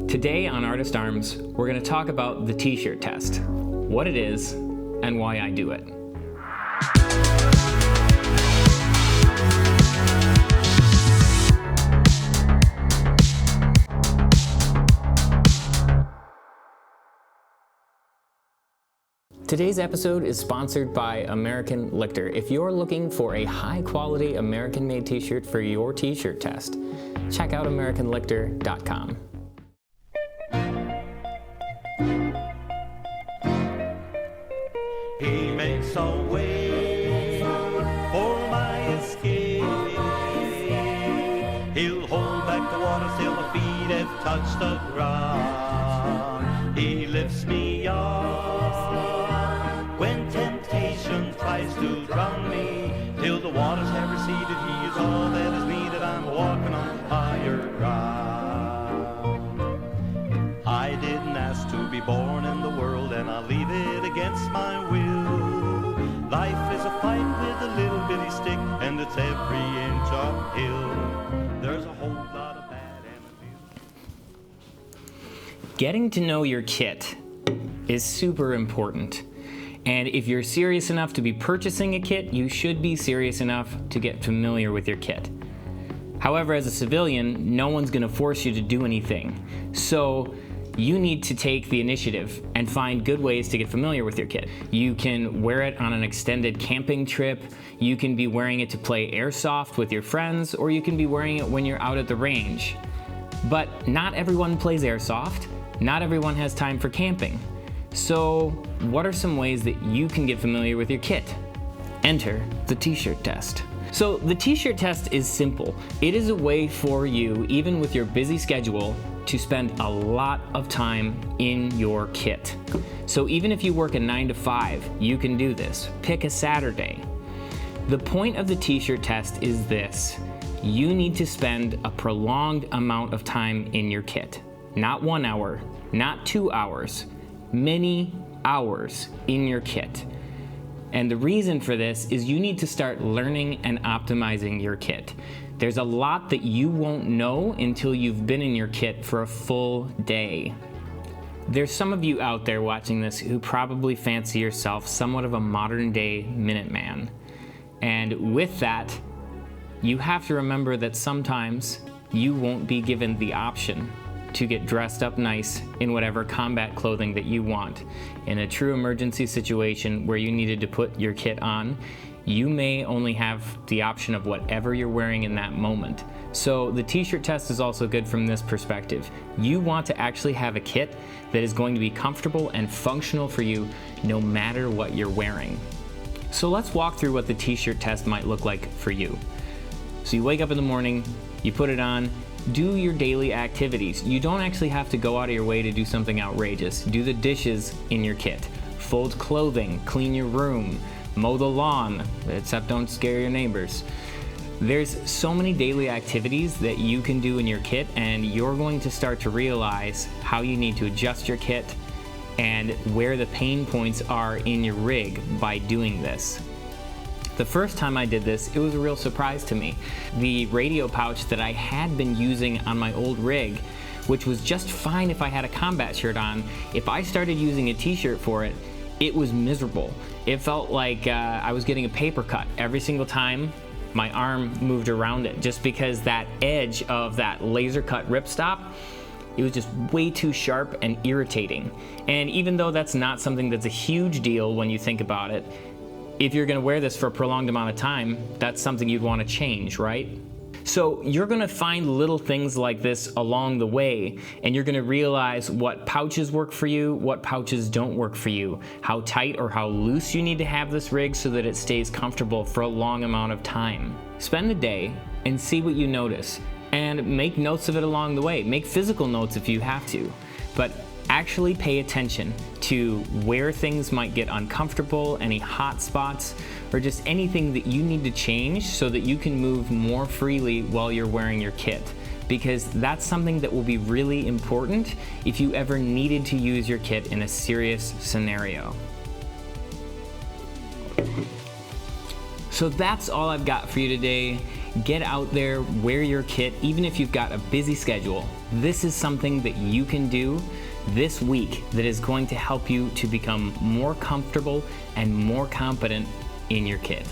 Today on Artist Arms, we're going to talk about the t-shirt test, what it is, and why I do it. Today's episode is sponsored by American Lichter. If you're looking for a high-quality American-made t-shirt for your t-shirt test, check out AmericanLichter.com. He makes a way for my escape. He'll hold back the water till my feet have touched the ground. He lifts me up when temptation tries to drown me. Till the waters have receded, he is all that is needed. I'm walking on higher ground. I didn't ask to be born in the world, and I'll leave it against my will. Life is a fight with a little bitty stick, and it's every inch uphill. There's a whole lot of bad and Getting to know your kit is super important. And if you're serious enough to be purchasing a kit, you should be serious enough to get familiar with your kit. However, as a civilian, no one's going to force you to do anything. So you need to take the initiative and find good ways to get familiar with your kit. You can wear it on an extended camping trip, you can be wearing it to play airsoft with your friends, or you can be wearing it when you're out at the range. But not everyone plays airsoft, not everyone has time for camping. So what are some ways that you can get familiar with your kit? Enter the t-shirt test. So the t-shirt test is simple. It is a way for you, even with your busy schedule, to spend a lot of time in your kit. So even if you work a 9 to 5, you can do this. Pick a Saturday. The point of the t-shirt test is this. You need to spend a prolonged amount of time in your kit. Not 1 hour, not 2 hours, many hours in your kit. And the reason for this is you need to start learning and optimizing your kit. There's a lot that you won't know until you've been in your kit for a full day. There's some of you out there watching this who probably fancy yourself somewhat of a modern day Minuteman. And with that, you have to remember that sometimes you won't be given the option to get dressed up nice in whatever combat clothing that you want. In a true emergency situation where you needed to put your kit on, you may only have the option of whatever you're wearing in that moment. So the t-shirt test is also good from this perspective. You want to actually have a kit that is going to be comfortable and functional for you no matter what you're wearing. So let's walk through what the t-shirt test might look like for you. So you wake up in the morning, you put it on, do your daily activities. You don't actually have to go out of your way to do something outrageous. Do the dishes in your kit, fold clothing, clean your room, mow the lawn, except don't scare your neighbors. There's so many daily activities that you can do in your kit, and you're going to start to realize how you need to adjust your kit and where the pain points are in your rig by doing this. The first time I did this, it was a real surprise to me. The radio pouch that I had been using on my old rig, which was just fine if I had a combat shirt on, if I started using a t-shirt for it, it was miserable. It felt like I was getting a paper cut every single time my arm moved around it, just because that edge of that laser cut ripstop, it was just way too sharp and irritating. And even though that's not something that's a huge deal when you think about it, if you're gonna wear this for a prolonged amount of time, that's something you'd wanna change, right? So you're gonna find little things like this along the way, and you're gonna realize what pouches work for you, what pouches don't work for you, how tight or how loose you need to have this rig so that it stays comfortable for a long amount of time. Spend the day and see what you notice, and make notes of it along the way. Make physical notes if you have to, but actually pay attention to where things might get uncomfortable, any hot spots, or just anything that you need to change so that you can move more freely while you're wearing your kit. Because that's something that will be really important if you ever needed to use your kit in a serious scenario. So that's all I've got for you today. Get out there, wear your kit, even if you've got a busy schedule. this is something that you can do this week that is going to help you to become more comfortable and more competent in your kit.